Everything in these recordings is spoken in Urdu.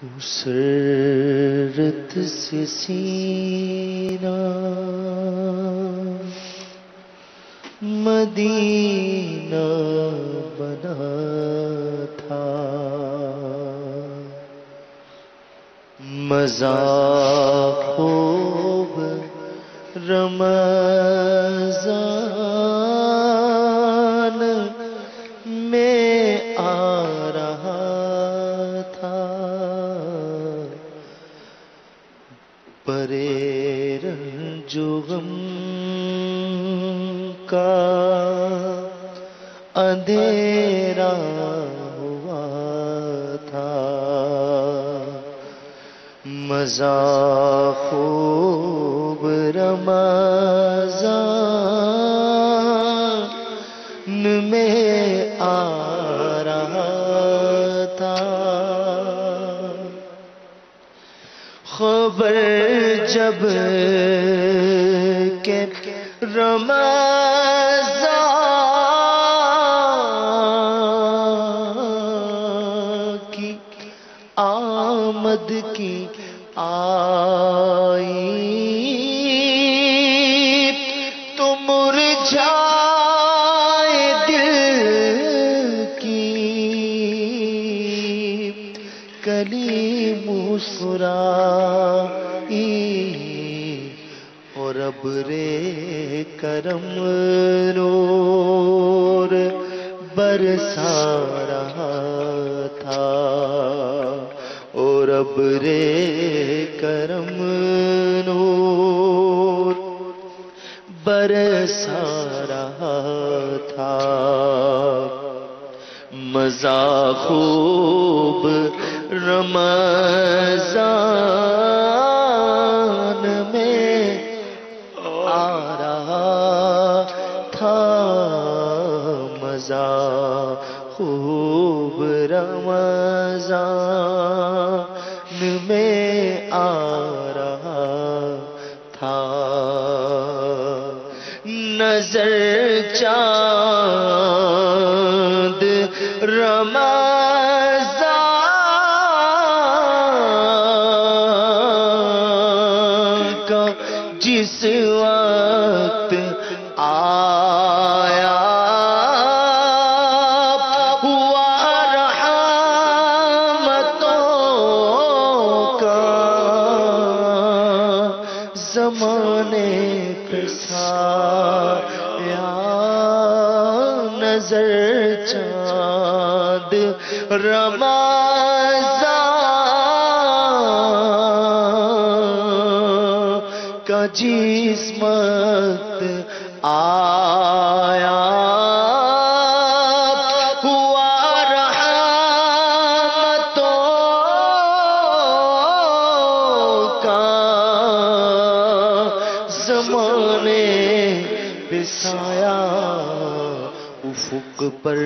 مسرت سے سینہ مدینہ بنا تھا، مزہ خوب رمضان میں آ رہا تھا، پرے رنج و غم کا اندھیرا ہوا تھا، مزہ خوب رمضان میں آ رہا تھا، خبر جب کہ رمضان کی آمد کی آئی تو مرجھائے دل کی کلی مسکرائی، اور ابر کرم نور برسا رہا تھا، اور ابر کرم نور برسا رہا تھا، مزہ خوب رمضان میں آ رہا تھا، مزہ خوب رمضان میں آ رہا تھا، نظر چاند رمضان کا جس وقت آیا ہوا رحمتوں کا زمانے پہ سایہ، نظر چاند رمضان کا جس وقت آیا ہوا رحمتوں کا زمانے پہ سایہ، افق پر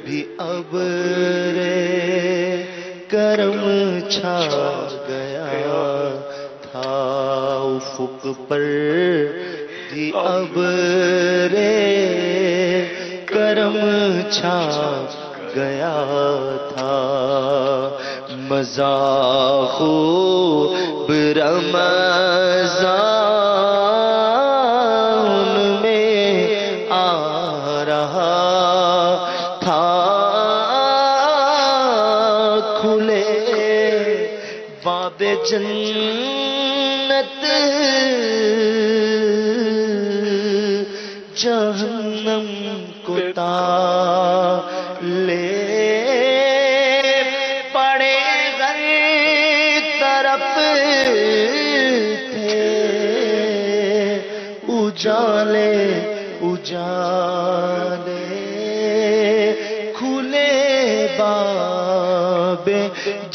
بھی ابر کرم چھا گیا تھا، افق پر بھی ابر کرم چھا گیا تھا، مزہ خوب رمضان میں آ رہا تھا، کھلے باب جنت جہنم کو تالے پڑے ہر طرف تھے، اجالے اجالے کھلے باب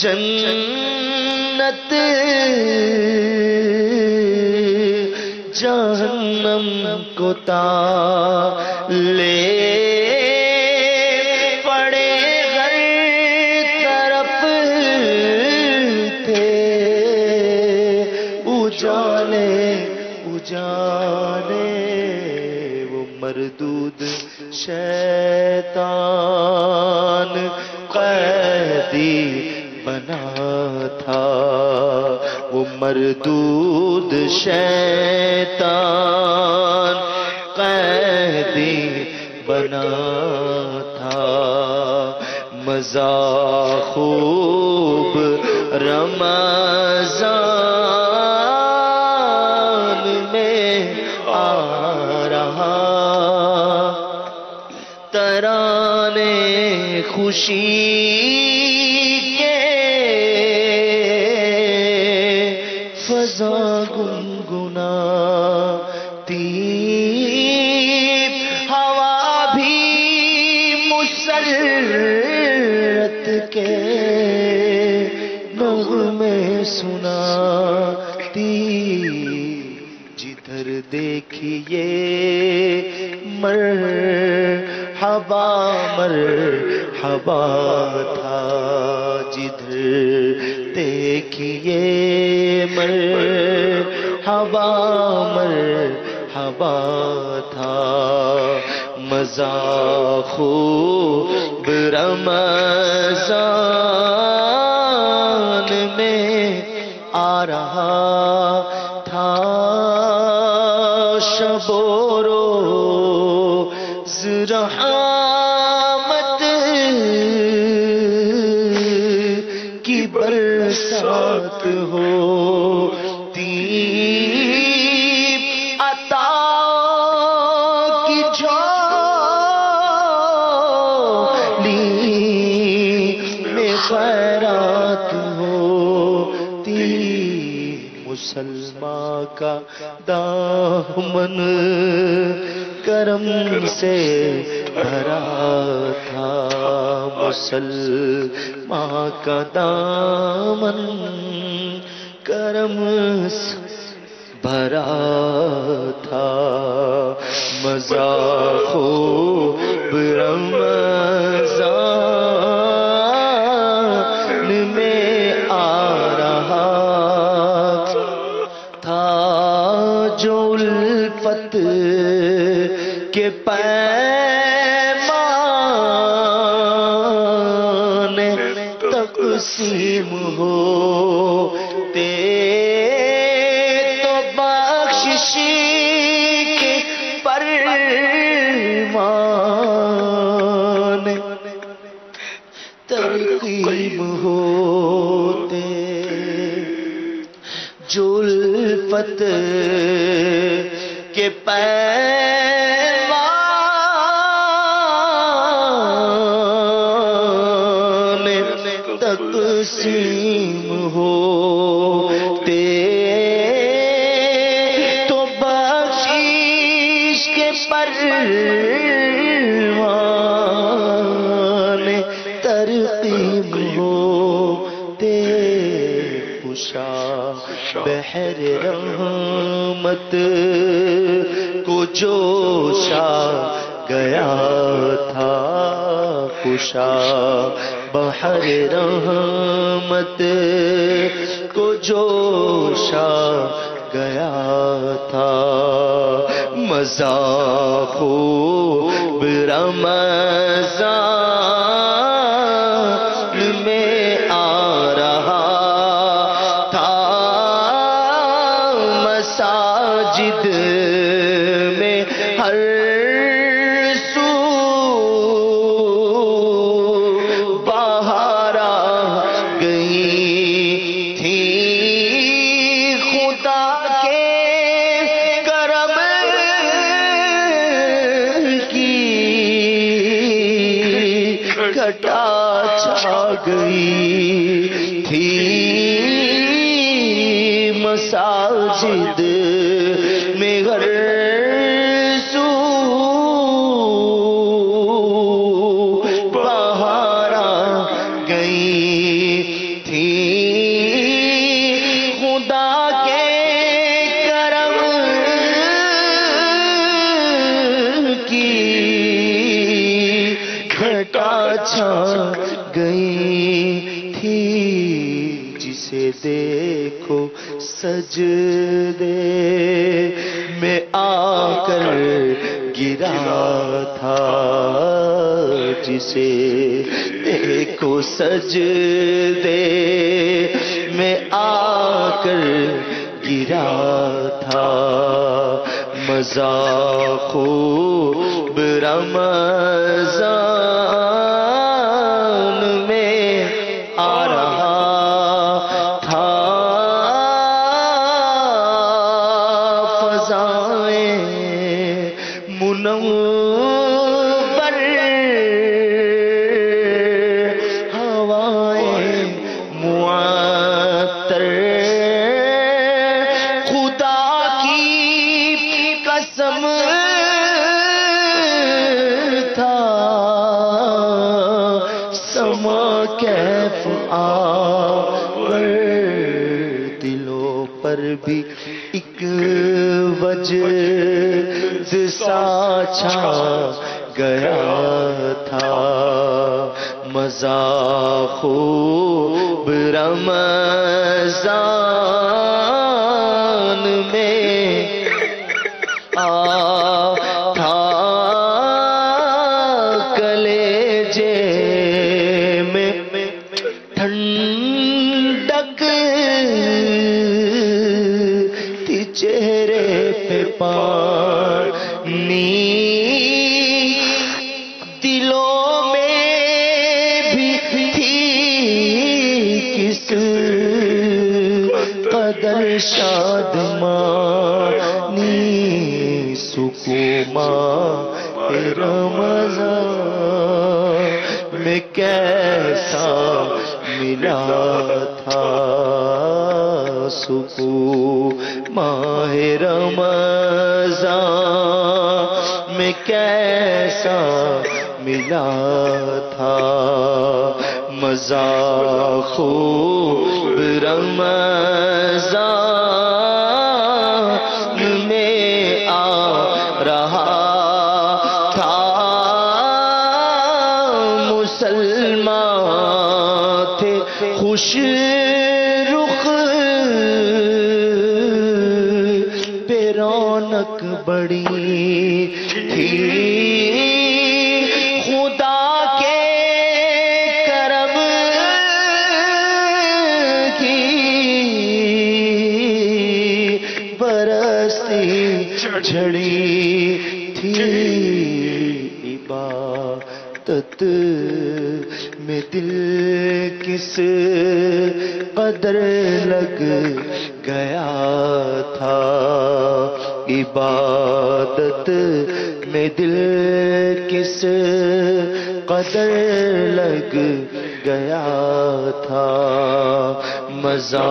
جنت جہنم کو تالے پڑے ہر طرف تھے، اجالے اجالے وہ مردود شیطان قیدی بنا تھا، وہ مردود شیطان قیدی بنا تھا، مزہ خوب رمضان میں آ رہا، ترانے خوشی کے فضا گنگناتی، ہوا بھی مسرت کے نغمے سناتی، جدھر دیکھیے مرحبا مرحبا تھا، جدھر دیکھیے مرحبا مرحبا تھا، مزہ خوب رمضان میں آ رہا تھا، شب و روز رحمت کی برسات ہوتی، عطا کی جھولی میں خیرات ہوتی، مسلمان کا دامن کرم سے بھرا تھا، مسلمان کا دامن کرم سے بھرا تھا، مزہ خوب رمضان میں آ رہا تھا، جو الفت کے پیمان تقسیم ہوتے تو بخشش کے پرمان ترقیم ہوتے، جو الفت کے پیمان تقسیم ہوتے تو بخشش کے پرمان ترقیم ہوتے، کشا بحر رحمت کو جوشا گیا تھا، کشا بحر رحمت کو جوشا گیا تھا، مزہ خوب رمضان میں آ رہا تھا، مساجد میں ہر سو بہار آ گئی تھی، خدا کے کرم کی گھٹا چھا گئی تھی، مساجد میں ہر سو بہار آ گئی تھی، خدا کے کرم کی گھٹا چھا گئی تھی، جسے دیکھو سجدے میں آ کر گرا تھا، جسے دیکھو سجدے گرا تھا مزہ خوب رمضان میں آ رہا تھا فضائیں منور ہوائیں معطر خدا کی قسم تھا سما کیف آور دلوں پر بھی ایک وجد سا چھا گیا تھا مزہ خوب رمضان میں تھا کلیجے میں ٹھنڈک تھی چہرے پہ پانی دلوں میں بھی تھی کس قدر شادمانی سکوما رمضان میں کیسا ملا تھا سکوما رمضان میں کیسا ملا تھا مزہ خوب رمضان میں آ رہا تھا مسلمان تھے خوش رخ پہ رونق بڑی تھی خدا کے کرم کی برستی جھڑی تھی عبادت میں دل کس قدر لگ گیا تھا عبادت میں دل کس قدر لگ گیا تھا مزہ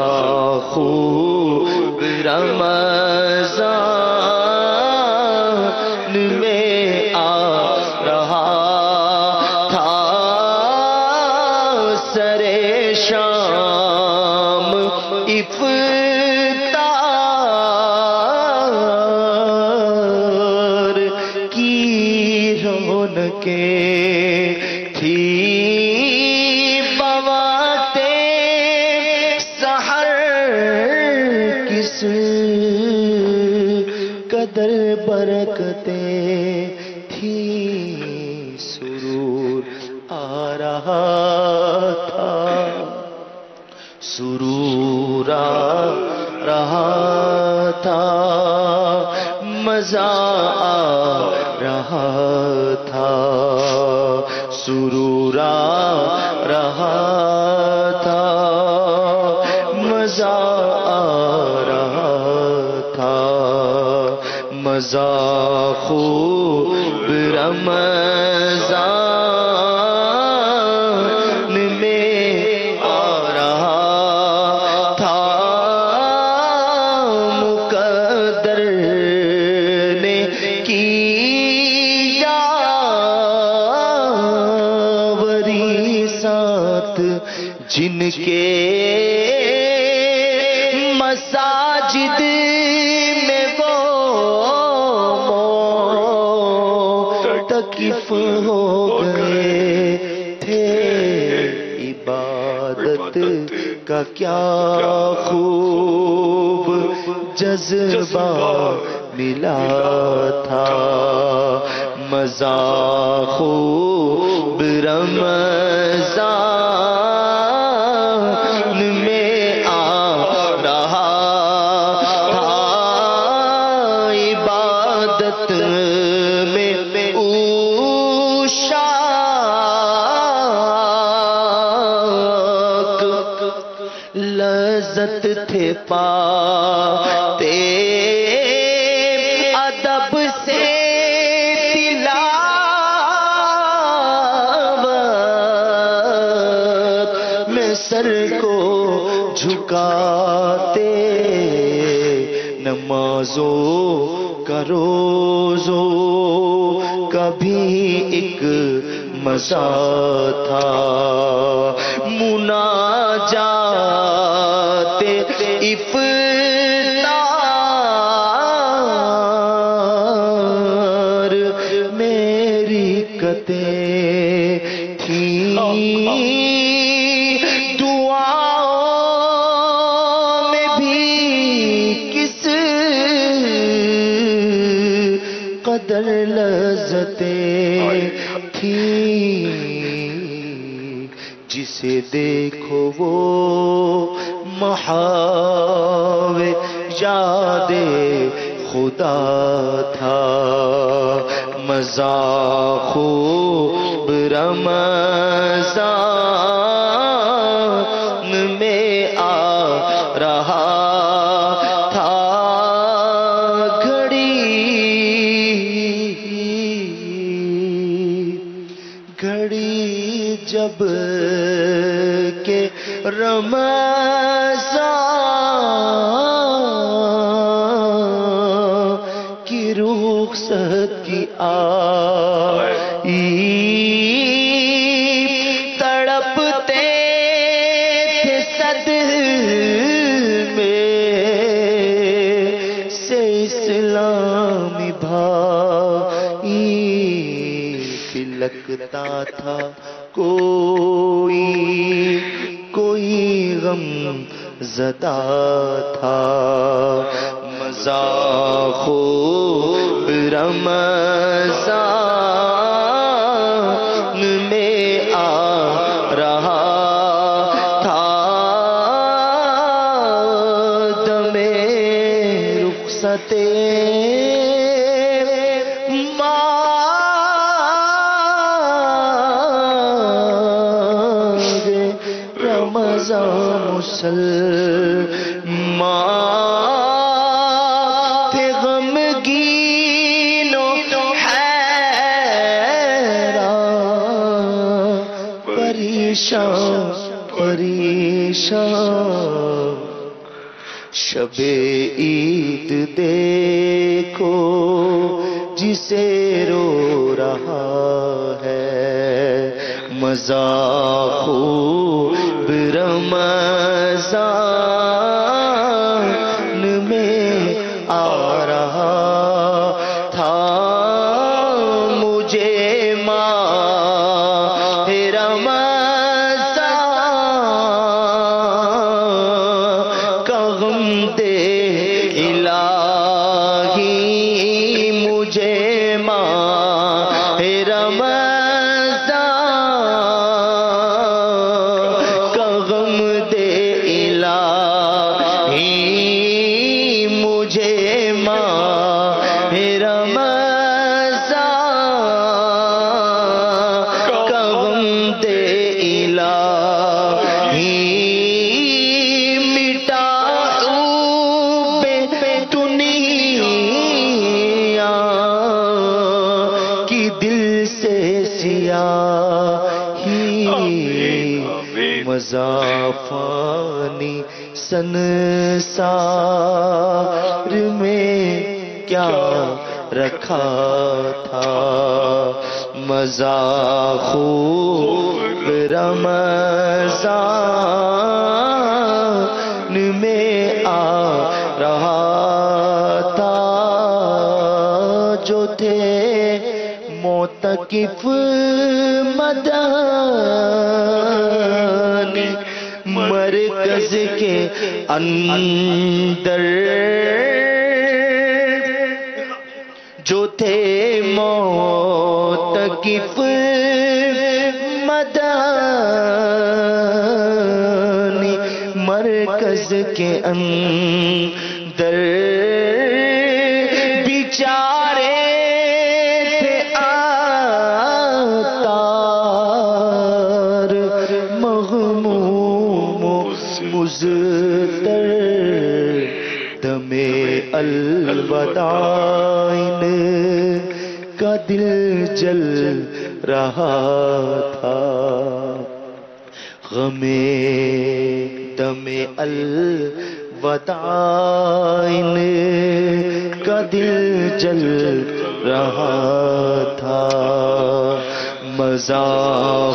خوب رمضان میں آ رہا تھا سرے شام افطار کی رونقیں تھی بواتیں سحر کس قدر برکتیں تھیں سرور آ رہا تھا سرور آ رہا تھا مزہ آ رہا تھا سرور آ رہا تھا مزہ آ رہا تھا مزہ خوب رمضان میں آ رہا تھا مقدر نے کی یاوری ساتھ جن کے مساجد میں وہ معتکف ہو گئے تھے عبادت کا کیا خوب جذبہ ملا تھا مزہ خوب رمضان میں آ رہا لذت تھے پاتے ادب سے تلاوت میں سر کو جھکاتے نمازوں کا روزوں کا بھی ایک مزہ تھا مناجات افطار میری قطعیں تھیں دعاؤں میں بھی کس قدر لذتیں تھیں جسے دیکھو وہ محاوے یاد خدا تھا مزہ خوب رمضان میں آ رہا تھا گھڑی جب کہ رمضان کی رخصت کی آئی تڑپتے تھے صدمے سے اسلامی بھائی لگتا تھا کوئی غم زدہ تھا مزہ خوب رمضان میں آ رہا تھا دمِ رخصت مسلمان تھے غمگین و حیران پریشان شب عید دیکھو جسے رو رہا ہے مزہ خوب رمضان میں آ رہا تھا مجھے ماہ رمضان کا غم دے الہی مجھے ماہ رمضان کا غم دے الہی مجھے ماہ رمضان کا غم دے الہی مٹا بے دنیا کی دل سے سیاہی مزہ فانی سنسار میں کیا رکھا تھا مزہ خوب رمضان میں آ رہا تھا جو تھے معتکف مدنی مرکز کے اندر جو تھے معتکف مدنی مرکز کے اندر بیچارے تھے آتار مغموم مضطر دم الوداع کا دل جل رہا تھا، غم دم الوداع کا دل جل رہا تھا، مزہ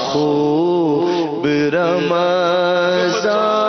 خوب رمضان